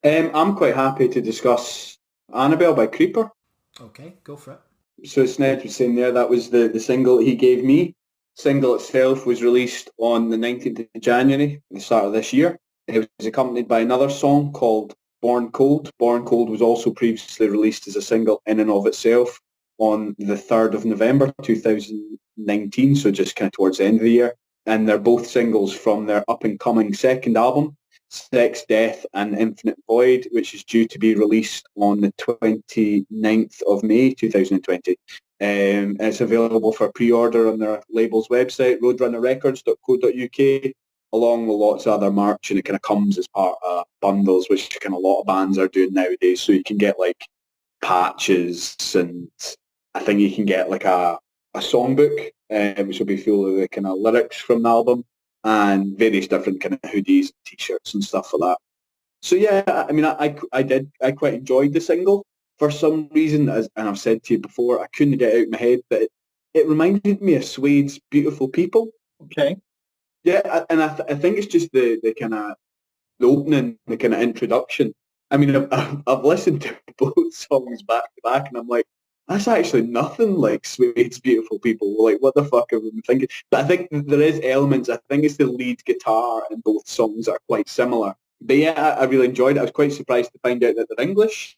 I'm quite happy to discuss Annabelle by Creeper. Okay, go for it. So Snedds was saying there that was the single that he gave me. Single itself was released on the 19th of January, the start of this year. It was accompanied by another song called Born Cold. Born Cold was also previously released as a single in and of itself on the 3rd of November 2019, so just kind of towards the end of the year. And they're both singles from their up-and-coming second album, Sex, Death and Infinite Void, which is due to be released on the 29th of May 2020. It's available for pre-order on their label's website, roadrunnerrecords.co.uk, along with lots of other merch, and it kind of comes as part of bundles, which kind of a lot of bands are doing nowadays. So you can get like patches, and I think you can get like a songbook, which will be full of the kind of lyrics from the album, and various different kind of hoodies and t-shirts and stuff like that. So yeah, I mean, I quite enjoyed the single. For some reason, and I've said to you before, I couldn't get it out of my head, but it reminded me of Suede's Beautiful People. Okay. Yeah, I think it's just the kind of the opening, the kind of introduction. I mean, I've listened to both songs back to back, and I'm like, that's actually nothing like Suede's Beautiful People. Like, what the fuck have we been thinking? But I think there is elements. I think it's the lead guitar in both songs that are quite similar. But yeah, I really enjoyed it. I was quite surprised to find out that they're English.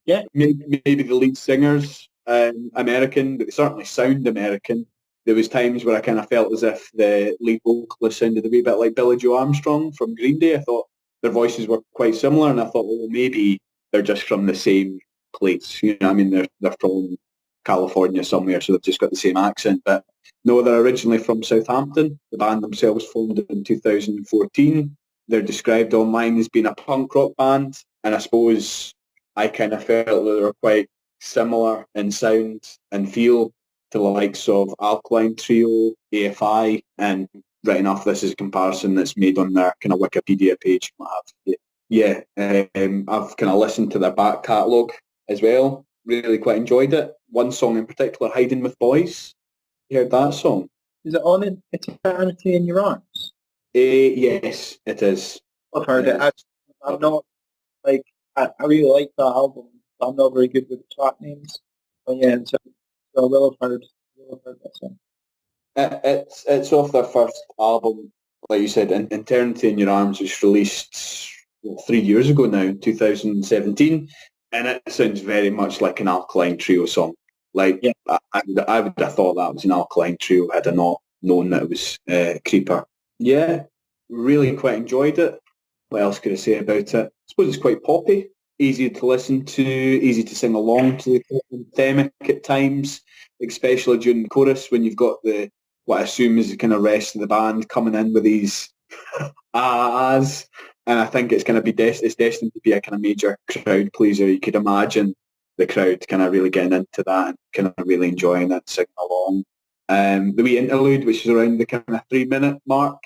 Yeah. Maybe the lead singer's American, but they certainly sound American. There was times where I kind of felt as if the lead vocalist sounded a wee bit like Billie Joe Armstrong from Green Day. I thought their voices were quite similar, and I thought, well, maybe they're just from the same place. You know, I mean, they're from California somewhere, so they've just got the same accent. But no, they're originally from Southampton. The band themselves formed in 2014. They're described online as being a punk rock band, and I suppose I kind of felt that they were quite similar in sound and feel to the likes of Alkaline Trio, AFI, and right enough, this is a comparison that's made on their kind of Wikipedia page. Yeah, I've kind of listened to their back catalogue as well. Really quite enjoyed it. One song in particular, Hiding with Boys. You heard that song? Is it on in Eternity in Your Arms? Yes, it is. I've heard it. Is. I'm not like I really like that album. But I'm not very good with the track names. But yeah, so I will have heard that song. It's off their first album, like you said, Eternity in Your Arms, was released 3 years ago now, 2017, and it sounds very much like an Alkaline Trio song. Like, Yeah. I would have thought that was an Alkaline Trio had I not known that it was Creeper. Yeah, really quite enjoyed it. What else could I say about it? I suppose it's quite poppy, easy to listen to, easy to sing along to, anthemic at times, especially during the chorus when you've got what I assume is the kind of rest of the band coming in with these ahs. And I think it's going to be it's destined to be a kind of major crowd pleaser. You could imagine the crowd kind of really getting into that and kind of really enjoying it, singing along. The wee interlude, which is around the kind of 3 minute mark,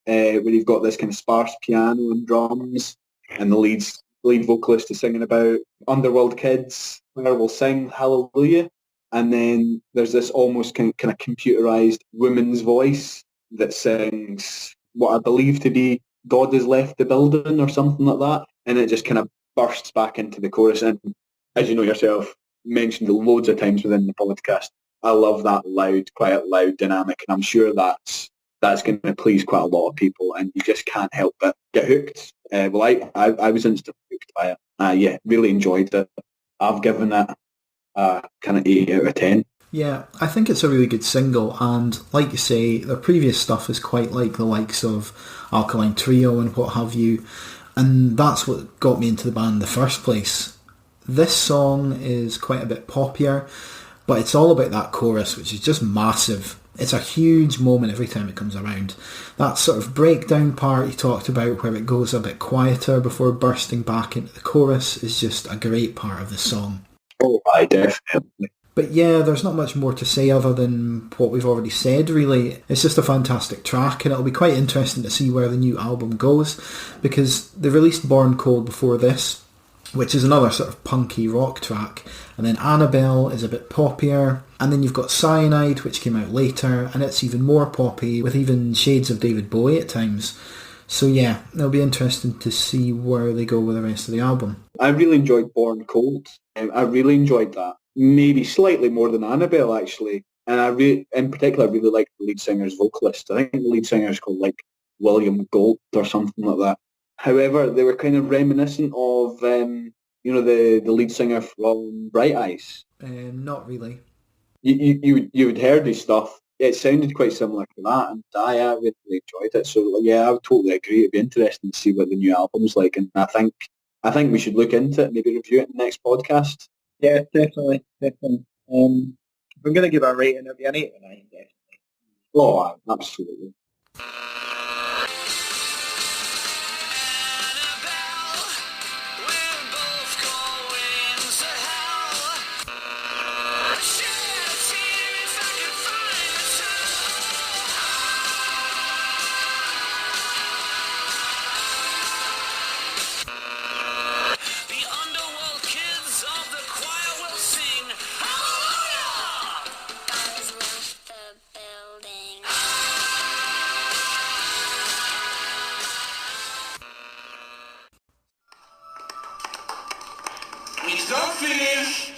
where you've got this kind of sparse piano and drums, and the lead vocalist is singing about underworld kids, where will sing Hallelujah. And then there's this almost kind of computerized woman's voice that sings what I believe to be God has left the building or something like that. And it just kind of bursts back into the chorus. And as you know yourself, mentioned loads of times within the podcast, I love that loud, quiet, loud dynamic. And I'm sure that's going to please quite a lot of people. And you just can't help but get hooked. I was instantly hooked by it. Yeah, really enjoyed it. I've given it kind of 8 out of 10. Yeah, I think it's a really good single, and like you say, their previous stuff is quite like the likes of Alkaline Trio and what have you, and that's what got me into the band in the first place. This song is quite a bit poppier, but it's all about that chorus, which is just massive. It's a huge moment every time it comes around. That sort of breakdown part you talked about, where it goes a bit quieter before bursting back into the chorus, is just a great part of the song. Oh, I definitely. But yeah, there's not much more to say other than what we've already said, really. It's just a fantastic track, and it'll be quite interesting to see where the new album goes, because they released Born Cold before this, which is another sort of punky rock track, and then Annabelle is a bit poppier, and then you've got Cyanide, which came out later, and it's even more poppy, with even shades of David Bowie at times. So yeah, it'll be interesting to see where they go with the rest of the album. I really enjoyed Born Cold. I really enjoyed that. Maybe slightly more than Annabelle, actually. And in particular, I really liked the lead singer's vocalist. I think the lead singer is called like William Gold or something like that. However, they were kind of reminiscent of, the lead singer from Bright Eyes. Not really. You had heard his stuff. It sounded quite similar to that, and I really enjoyed it. So yeah, I would totally agree. It'd be interesting to see what the new album's like, and I think we should look into it, maybe review it in the next podcast. Yeah, definitely, definitely. If I'm going to give a rating, it'll be an 8 or 9, definitely. Oh, absolutely. He's not finished.